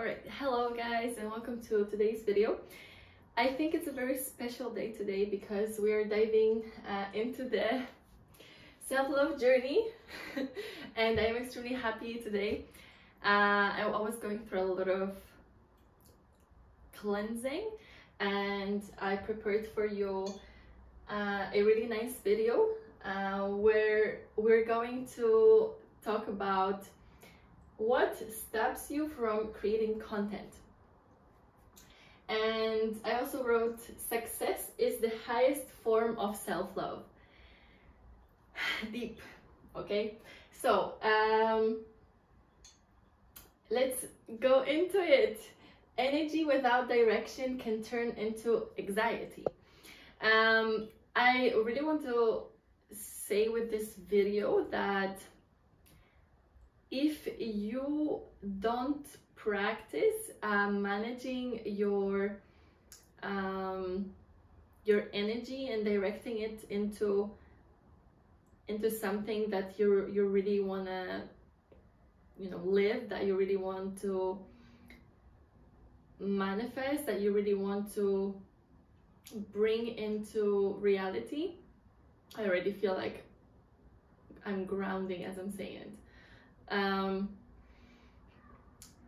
Alright, hello guys and welcome to today's video. I think it's a very special day today because we are diving into the self-love journey and I'm extremely happy today. I was going through a lot of cleansing and I prepared for you a really nice video where we're going to talk about what stops you from creating content. And I also wrote, success is the highest form of self-love. Deep, okay? So let's go into it. Energy without direction can turn into anxiety. I really want to say with this video that if you don't practice managing your energy and directing it into something that you really wanna live, that you really want to manifest, that you really want to bring into reality, I already feel like I'm grounding as I'm saying it.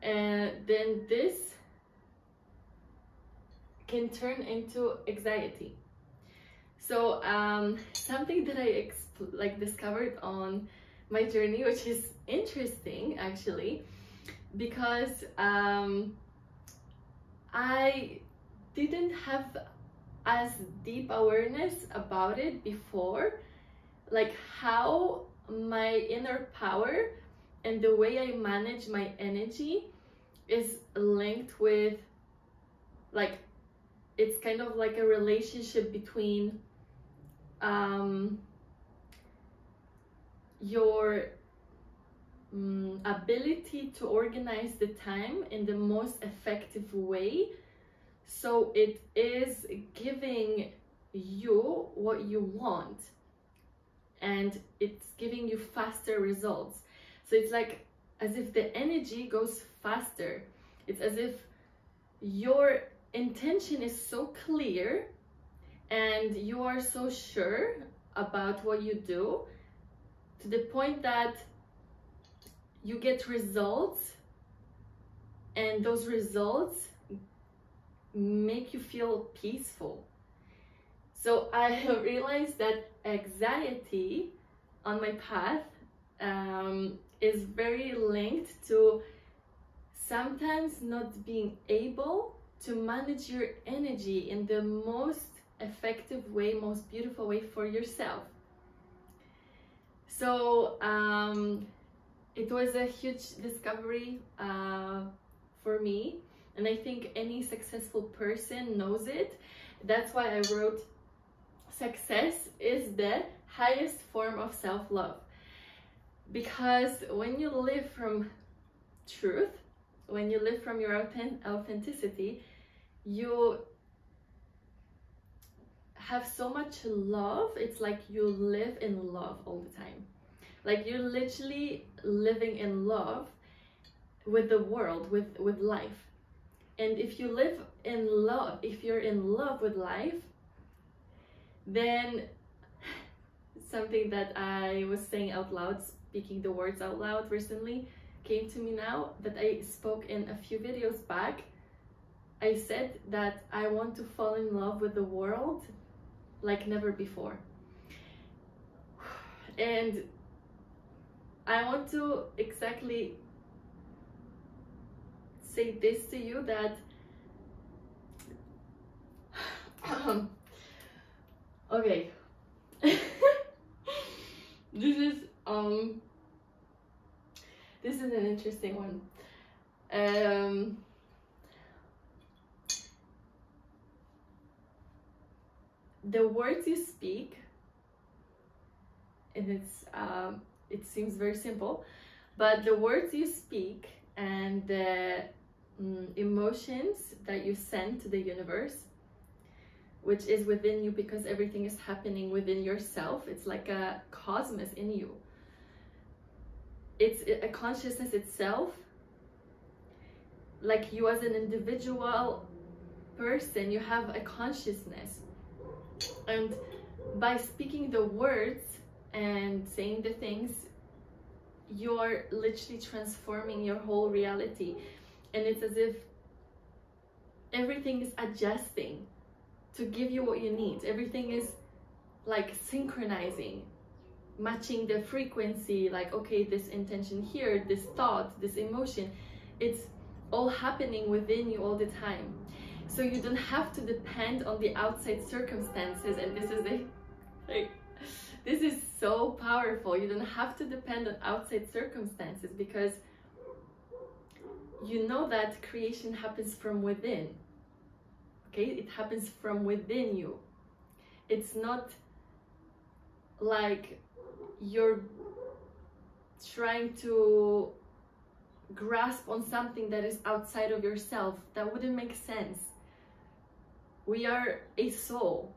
And then this can turn into anxiety. So something that I discovered on my journey, which is interesting actually, because I didn't have as deep awareness about it before, like how my inner power and the way I manage my energy is linked with, like, it's kind of like a relationship between your ability to organize the time in the most effective way, so it is giving you what you want and it's giving you faster results. So it's like as if the energy goes faster. It's as if your intention is so clear and you are so sure about what you do, to the point that you get results and those results make you feel peaceful. So I realized that anxiety on my path is very linked to sometimes not being able to manage your energy in the most effective way, most beautiful way for yourself. So it was a huge discovery for me, and I think any successful person knows it. That's why I wrote, success is the highest form of self-love. Because when you live from truth, when you live from your authenticity, you have so much love. It's like you live in love all the time. Like you're literally living in love with the world, with life. And if you live in love, if you're in love with life, then something that I was saying out loud, speaking the words out loud recently, came to me now, that I spoke in a few videos back. I said that I want to fall in love with the world like never before. And I want to exactly say this to you, that okay. This is an interesting one. The words you speak, and it seems very simple, but the words you speak and the emotions that you send to the universe, which is within you, because everything is happening within yourself. It's like a cosmos in you. It's a consciousness itself like you as an individual person, you have a consciousness, and by speaking the words and saying the things, you're literally transforming your whole reality. And it's as if everything is adjusting to give you what you need. Everything is like synchronizing, matching the frequency, like, okay, this intention here, this thought, this emotion, it's all happening within you all the time. So you don't have to depend on the outside circumstances. And this is this is so powerful. You don't have to depend on outside circumstances, because you know that creation happens from within. Okay, it happens from within you. It's not like you're trying to grasp on something that is outside of yourself. That wouldn't make sense. We are a soul,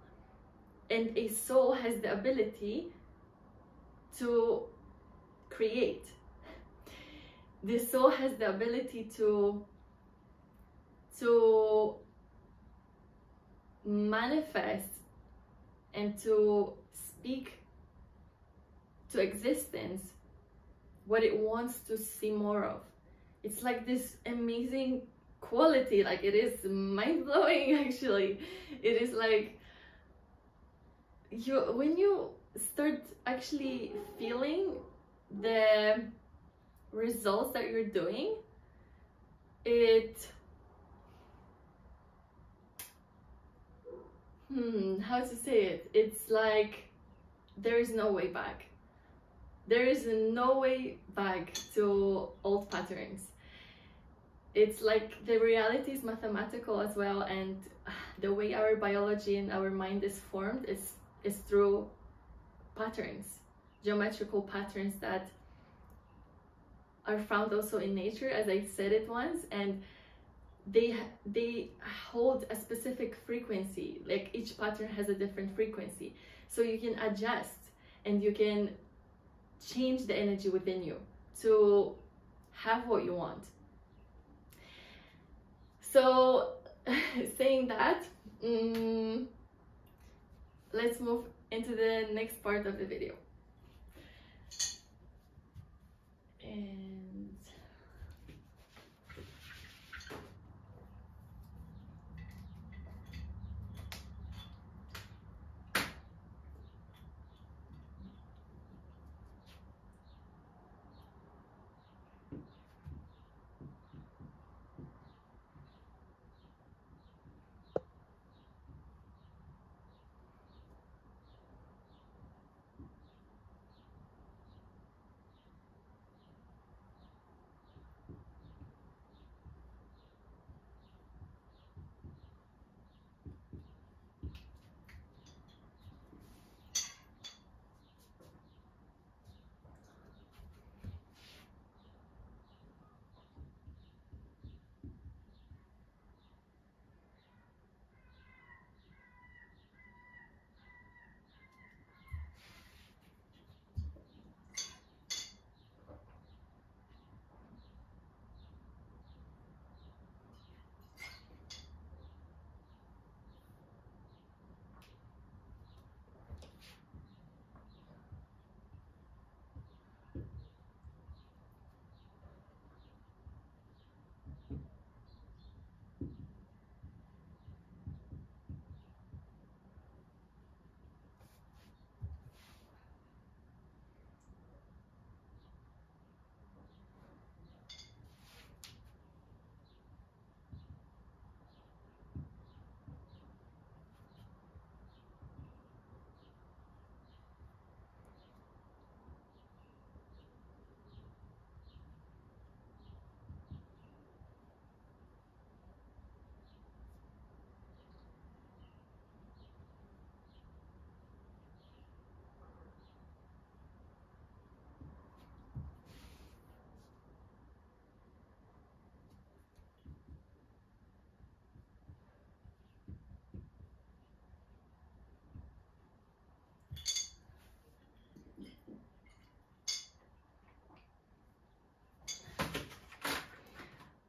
and a soul has the ability to create. The soul has the ability to manifest and to speak to existence what it wants to see more of. It's like this amazing quality, like it is mind-blowing actually. It is like when you start actually feeling the results that you're doing, how to say it, it's like there is no way back. There is no way back to old patterns. It's like the reality is mathematical as well, and the way our biology and our mind is formed is through patterns, geometrical patterns that are found also in nature, as I said it once, and they hold a specific frequency. Like each pattern has a different frequency, so you can adjust and you can change the energy within you to have what you want. So saying that, let's move into the next part of the video. And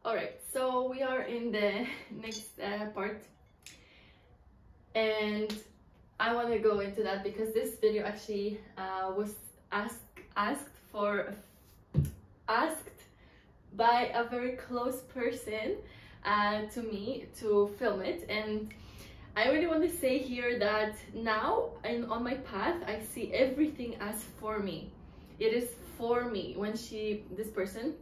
Alright, so we are in the next part, and I want to go into that because this video actually was asked by a very close person to me to film it. And I really want to say here that now on my path I see everything as for me. It is for me. When this person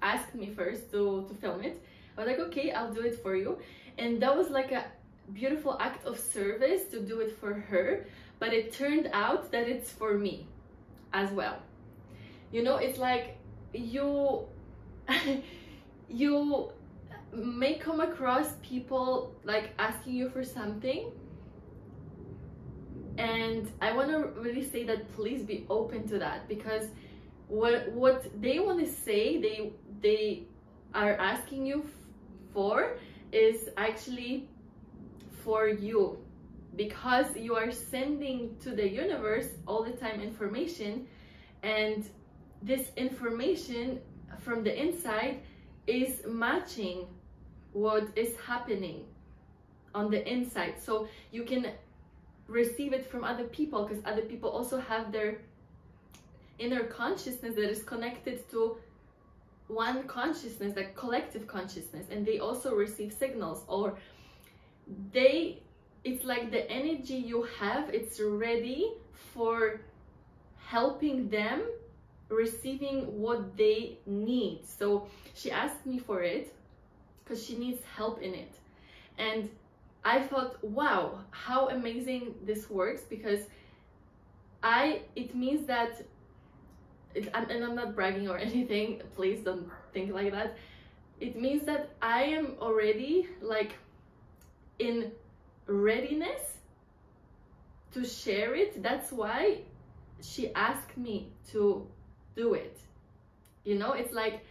asked me first to film it, I was like, okay, I'll do it for you. And that was like a beautiful act of service to do it for her, but it turned out that it's for me as well. You know, it's like you may come across people like asking you for something, and I want to really say that please be open to that, because what they want to say they are asking you for is actually for you, because you are sending to the universe all the time information, and this information from the inside is matching what is happening on the inside, so you can receive it from other people, because other people also have their inner consciousness that is connected to one consciousness, like collective consciousness, and they also receive signals, or it's like the energy you have, it's ready for helping them receiving what they need. So she asked me for it because she needs help in it, and I thought, wow, how amazing this works, because it means that and I'm not bragging or anything, please don't think like that. It means that I am already like in readiness to share it. That's why she asked me to do it. You know, it's like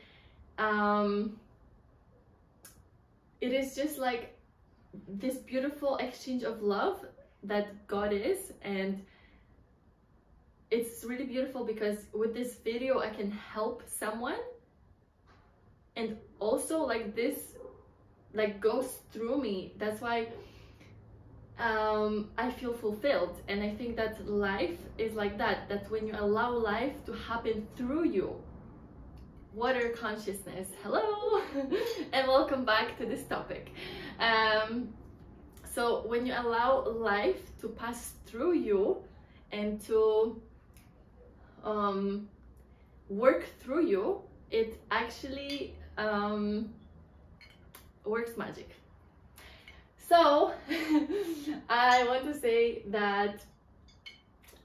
it is just like this beautiful exchange of love that God is, and it's really beautiful because with this video I can help someone, and also like this like goes through me. That's why I feel fulfilled, and I think that life is like that when you allow life to happen through you. Water consciousness, hello and welcome back to this topic. So when you allow life to pass through you and to work through you, it actually works magic. So I want to say that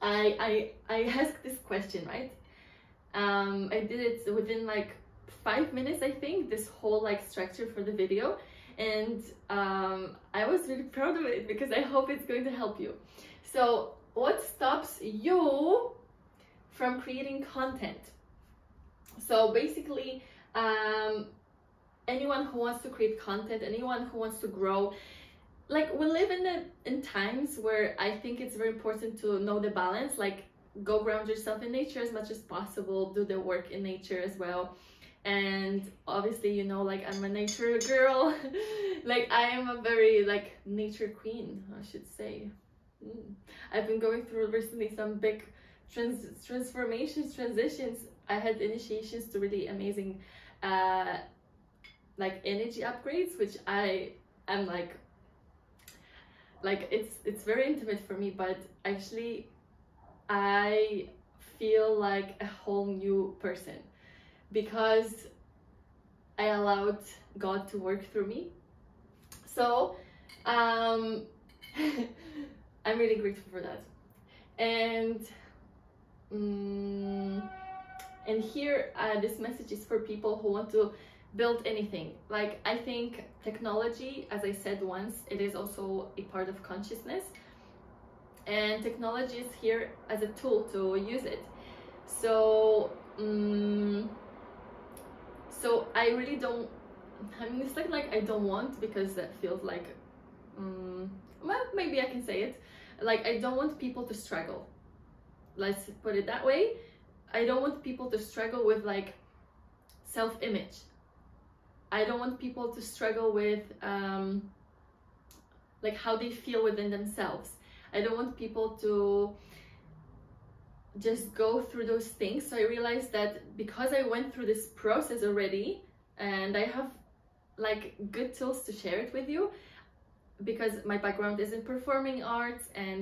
I asked this question, right? I did it within like 5 minutes, I think, this whole like structure for the video, and I was really proud of it because I hope it's going to help you. So what stops you from creating content? So basically anyone who wants to create content, anyone who wants to grow, like we live in times where I think it's very important to know the balance, like go ground yourself in nature as much as possible, do the work in nature as well. And obviously, you know, like I'm a nature girl like I am a very like nature queen, I should say. I've been going through recently some big transformations, transitions. I had initiations to really amazing like energy upgrades, which I am like it's very intimate for me, but actually I feel like a whole new person because I allowed God to work through me. So I'm really grateful for that. And here this message is for people who want to build anything. Like I think technology, as I said once, it is also a part of consciousness, and technology is here as a tool to use it. So so I really don't, I mean, it's like I don't want, because that feels like well, maybe I can say it, like I don't want people to struggle, let's put it that way. I don't want people to struggle with like self-image. I don't want people to struggle with like how they feel within themselves. I don't want people to just go through those things. So I realized that because I went through this process already, and I have like good tools to share it with you, because my background is in performing arts, and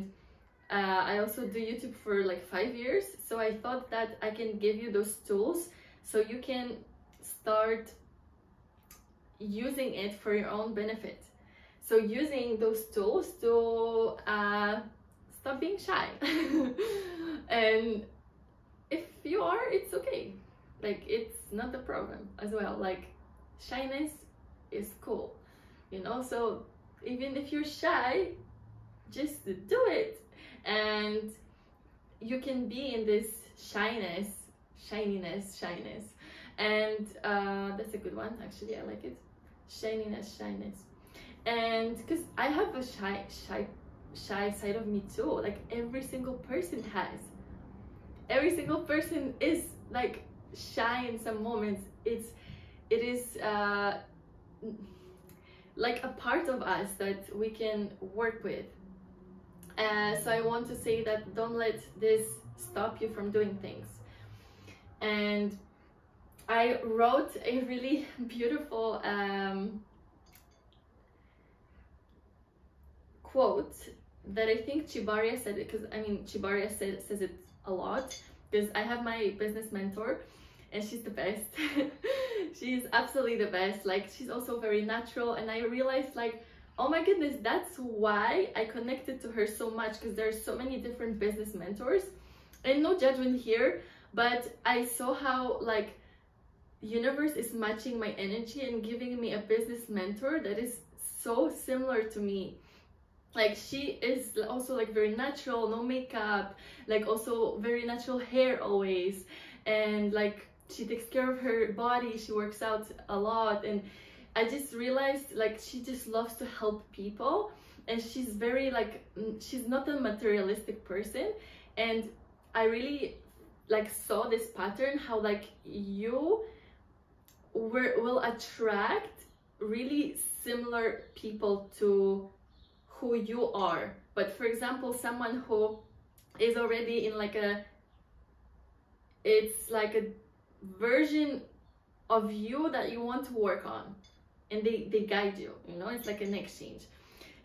I also do YouTube for like 5 years. So I thought that I can give you those tools so you can start using it for your own benefit. So using those tools to stop being shy. And if you are, it's okay. Like, it's not a problem as well. Like, shyness is cool, you know? So even if you're shy, just do it. And you can be in this shininess. And that's a good one, actually. I like it. Shyness. And because I have a shy side of me too. Like, every single person has. Every single person is like shy in some moments. It is like a part of us that we can work with. So I want to say that don't let this stop you from doing things. And I wrote a really beautiful quote that I think Chibaria said it, because I mean Chibaria says it a lot, because I have my business mentor and she's the best. She's absolutely the best. Like, she's also very natural, and I realized, like, oh my goodness, that's why I connected to her so much, because there's so many different business mentors, and no judgment here, but I saw how like universe is matching my energy and giving me a business mentor that is so similar to me. Like, she is also like very natural, no makeup, like also very natural hair always, and like she takes care of her body, she works out a lot, and I just realized like she just loves to help people, and she's very like, she's not a materialistic person. And I really like saw this pattern, how like you will attract really similar people to who you are. But for example, someone who is already in like it's like a version of you that you want to work on, and they guide you, you know, it's like an exchange.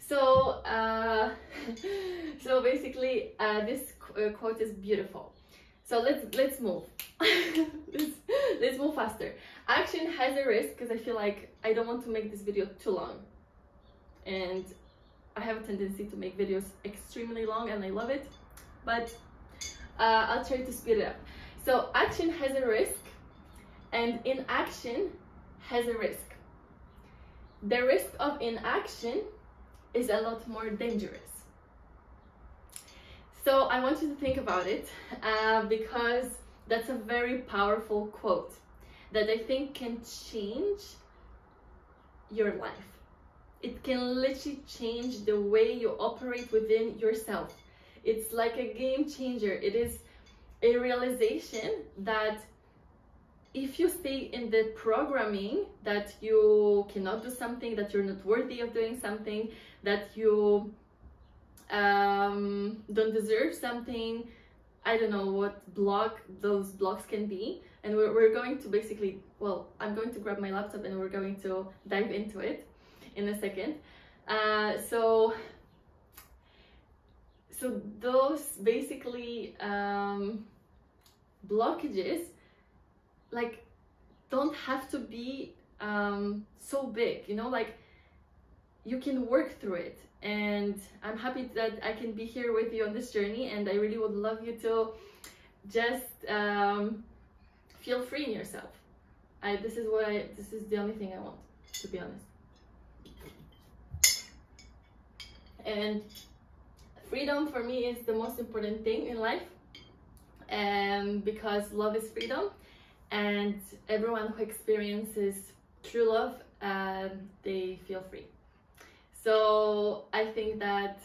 So so basically this quote is beautiful. So let's move. let's move faster. Action has a risk, because I feel like I don't want to make this video too long, and I have a tendency to make videos extremely long, and I love it, but I'll try to speed it up. So action has a risk, and inaction has a risk. The risk of inaction is a lot more dangerous. So I want you to think about it, because that's a very powerful quote that I think can change your life. It can literally change the way you operate within yourself. It's like a game changer. It is a realization that if you stay in the programming that you cannot do something, that you're not worthy of doing something, that you don't deserve something, I don't know what those blocks can be. And we're going to basically, well, I'm going to grab my laptop and we're going to dive into it in a second. So those basically blockages, like, don't have to be so big, you know, like, you can work through it. And I'm happy that I can be here with you on this journey, and I really would love you to just feel free in yourself. This is the only thing I want, to be honest. And freedom for me is the most important thing in life, because love is freedom, and everyone who experiences true love, they feel free. So I think that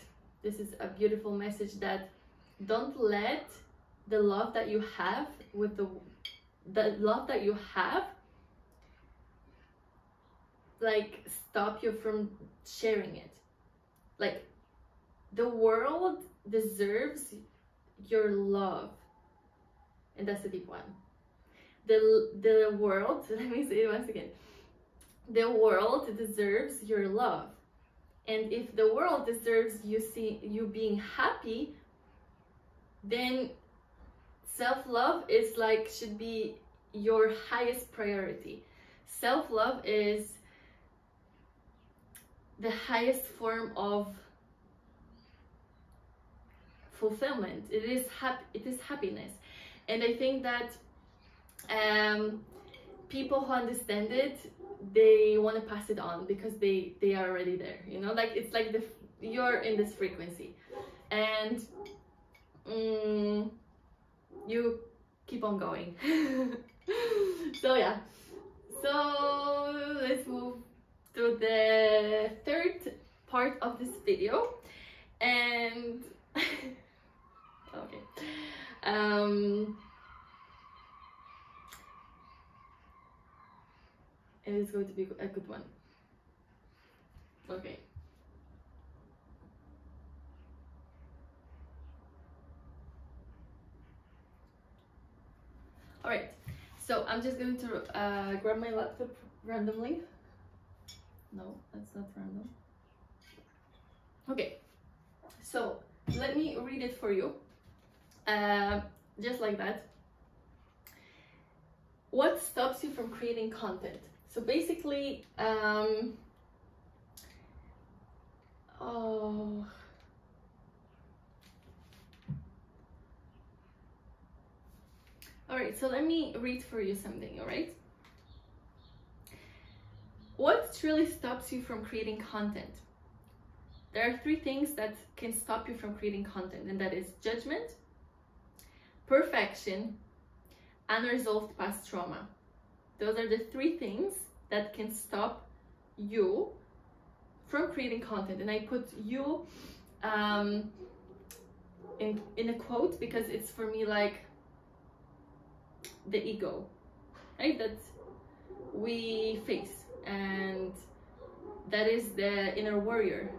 this is a beautiful message, that don't let the love that you have with the love that you have like stop you from sharing it. Like, the world deserves your love, and that's the deep one. The world, let me say it once again, the world deserves your love, and if the world deserves you being happy, then self-love is like, should be your highest priority. Self-love is the highest form of fulfillment. It is happiness. And I think that people who understand it, they want to pass it on because they are already there, you know, like it's like you're in this frequency, and you keep on going. So yeah, so let's move to the third part of this video, and okay, it is going to be a good one. Okay. All right, so I'm just going to grab my laptop randomly. No, that's not random. Okay, so let me read it for you, just like that. What stops you from creating content? So basically, all right, so let me read for you something, all right? What truly stops you from creating content? There are 3 things that can stop you from creating content, and that is judgment, perfection, unresolved past trauma. Those are the 3 things that can stop you from creating content. And I put you in a quote because it's for me like the ego, right, that we face, and that is the inner warrior,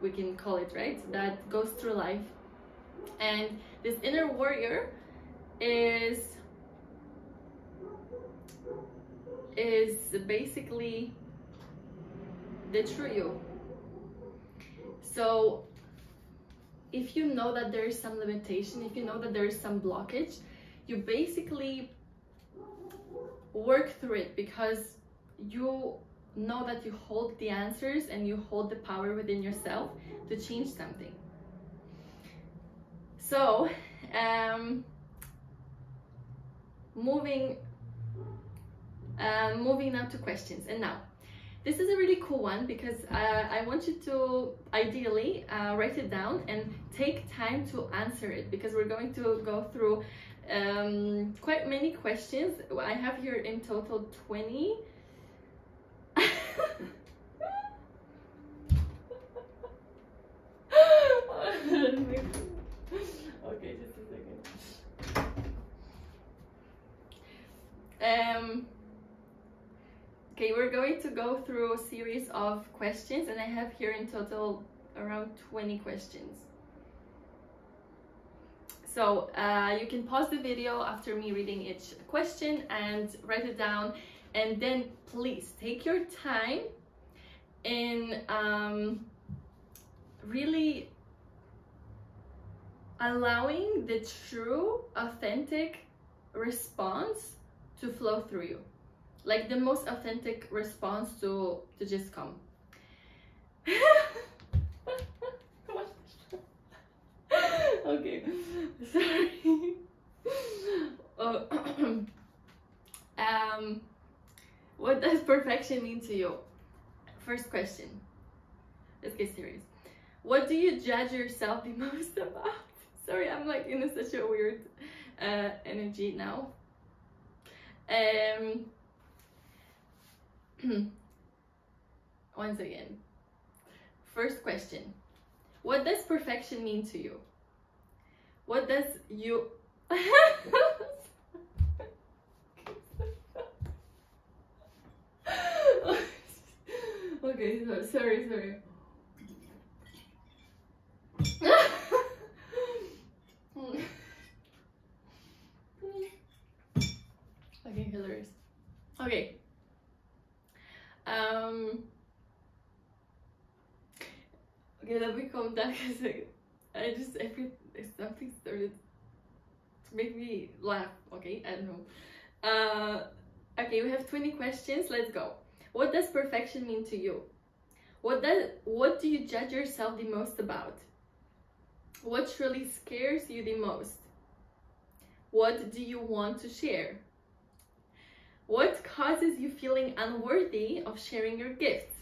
we can call it, right, that goes through life. And this inner warrior is basically the true you. So if you know that there is some limitation, if you know that there is some blockage, you basically work through it because you know that you hold the answers and you hold the power within yourself to change something. So moving now to questions. And now this is a really cool one because I want you to ideally write it down and take time to answer it, because we're going to go through quite many questions. I have here in total 20. Okay, just a second. Okay, we're going to go through a series of questions, and I have here in total around 20 questions. So you can pause the video after me reading each question and write it down, and then please take your time in really allowing the true, authentic response to flow through you. Like the most authentic response to just come. Okay, sorry. What does perfection mean to you? First question. Let's get serious. What do you judge yourself the most about? Sorry, I'm like in such a weird energy now. Once again, first question. What does perfection mean to you? What does you... Okay, so, sorry. Okay, hilarious. Okay. Okay, let me calm down because something started to make me laugh. Okay, I don't know. Okay, we have 20 questions. Let's go. What does perfection mean to you? What do you judge yourself the most about? What truly scares you the most? What do you want to share? What causes you feeling unworthy of sharing your gifts?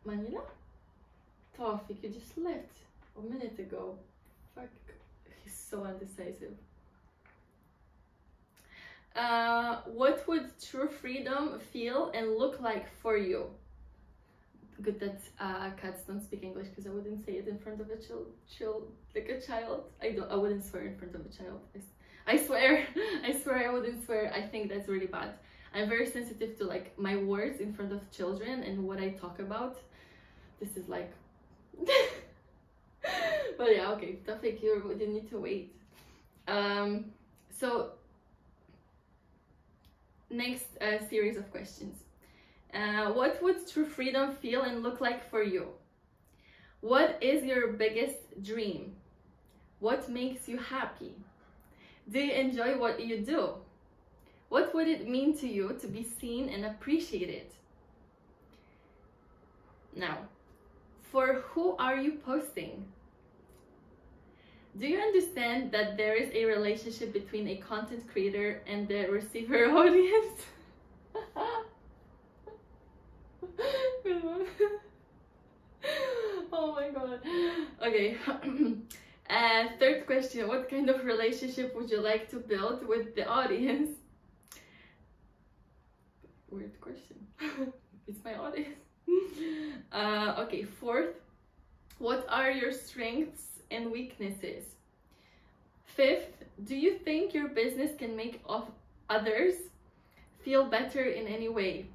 Manila? Tawfiq, you just left a minute ago. Fuck, he's so undecisive. What would true freedom feel and look like for you? Good that cats don't speak English, because I wouldn't say it in front of a like a child. I wouldn't swear in front of a child. I swear I wouldn't swear. I think that's really bad. I'm very sensitive to like my words in front of children and what I talk about. This is like but yeah, okay, Tawfiq, you need to wait. So next series of questions. What would true freedom feel and look like for you? What is your biggest dream? What makes you happy? Do you enjoy what you do? What would it mean to you to be seen and appreciated? Now, for who are you posting? Do you understand that there is a relationship between a content creator and the receiver audience? Oh my god. Okay. Third question. What kind of relationship would you like to build with the audience? Weird question. It's my audience. Okay, fourth. What are your strengths and weaknesses? Fifth, do you think your business can make others feel better in any way?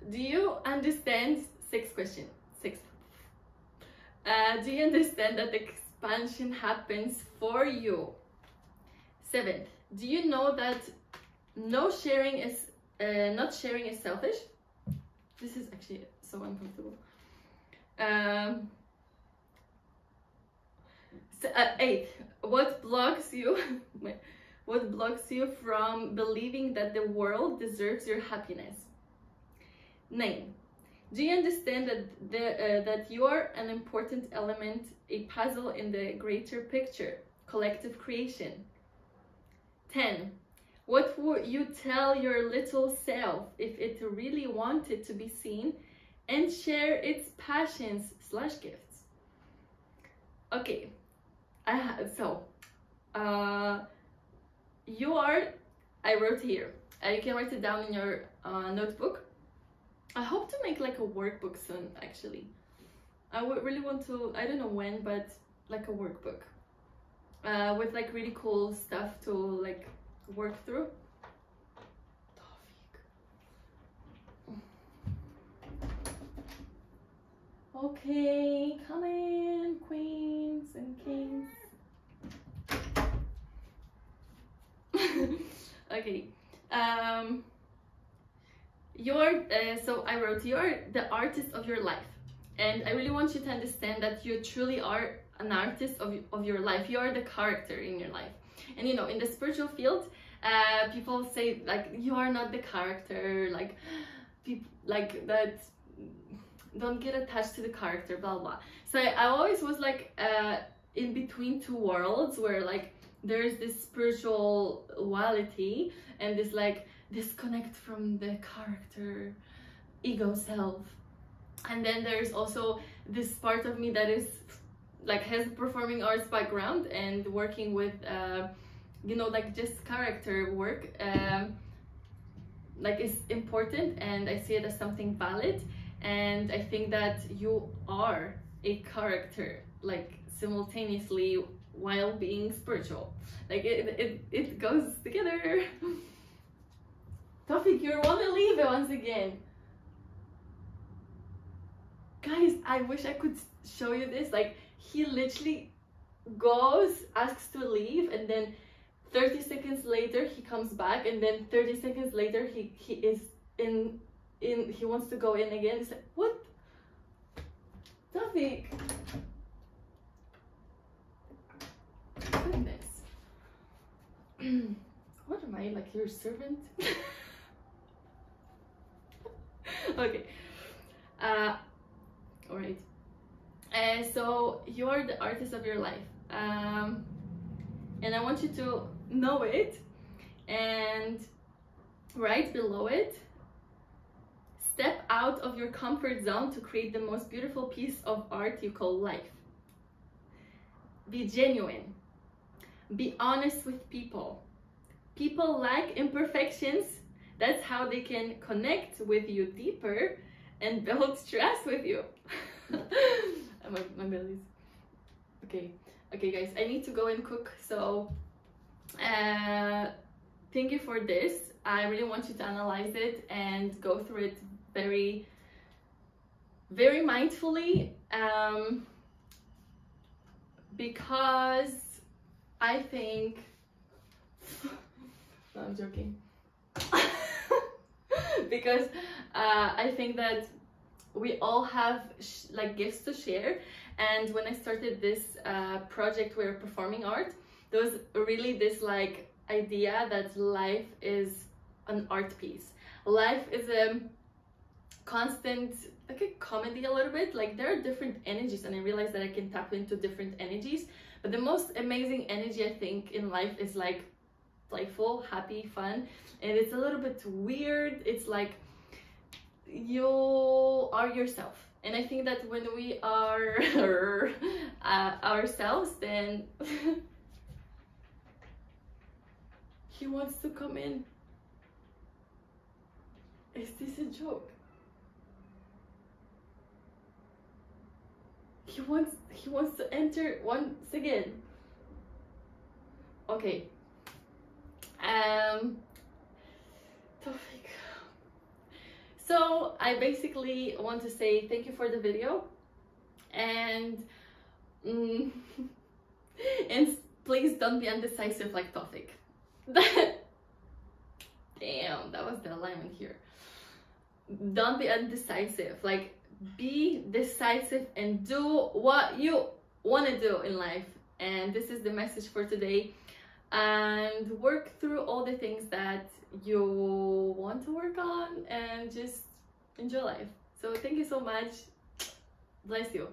Do you understand? Sixth question. Sixth. Do you understand that expansion happens for you? Seventh, do you know that not sharing is selfish? This is actually so uncomfortable. Eighth, what blocks you from believing that the world deserves your happiness? 9, do you understand that you are an important element, a puzzle in the greater picture, collective creation? 10, what would you tell your little self if it really wanted to be seen and share its passions / gifts? Okay, I wrote here. You can write it down in your notebook. I hope to make like a workbook soon, actually. I would really want to, I don't know when, but like a workbook with like really cool stuff to like work through. Okay, come in, queens and kings. Okay, so I wrote, you're the artist of your life, and I really want you to understand that you truly are an artist of your life. You are the character in your life. And you know, in the spiritual field, people say like you are not the character, like people like that, don't get attached to the character, blah blah. So I always was like in between two worlds, where like there's this spirituality and this like disconnect from the character, ego self, and then there's also this part of me that is like has a performing arts background and working with you know, like just character work like is important, and I see it as something valid. And I think that you are a character, like simultaneously while being spiritual. Like it goes together. Tawfiq, Tofik, you want to leave it once again. Guys, I wish I could show you this. Like, he literally goes, asks to leave, and then 30 seconds later he comes back, and then 30 seconds later he is in he wants to go in again. It's like, what? Tofik. Goodness. What am I, like your servant? Okay. All right. So you're the artist of your life, and I want you to know it, and right below it, step out of your comfort zone to create the most beautiful piece of art you call life. Be genuine. Be honest with people. People like imperfections. That's how they can connect with you deeper and build trust with you. my belly's okay. Okay, guys, I need to go and cook. So thank you for this. I really want you to analyze it and go through it very, very mindfully, because I think no, I'm joking. Because I think that we all have like gifts to share, and when I started this project where performing art, there was really this like idea that life is an art piece. Life is a constant, like a comedy a little bit. Like, there are different energies, and I realized that I can tap into different energies, but the most amazing energy I think in life is like playful, happy, fun, and it's a little bit weird. It's like you are yourself, and I think that when we are ourselves, then he wants to come in. Is this a joke? He wants to enter once again. Okay. Tofik. So I basically want to say thank you for the video, and and please don't be undecisive like Tofik. Damn, that was the alignment here. Don't be undecisive. Like, be decisive and do what you want to do in life. And this is the message for today. And work through all the things that you want to work on, and just enjoy life. So thank you so much. Bless you.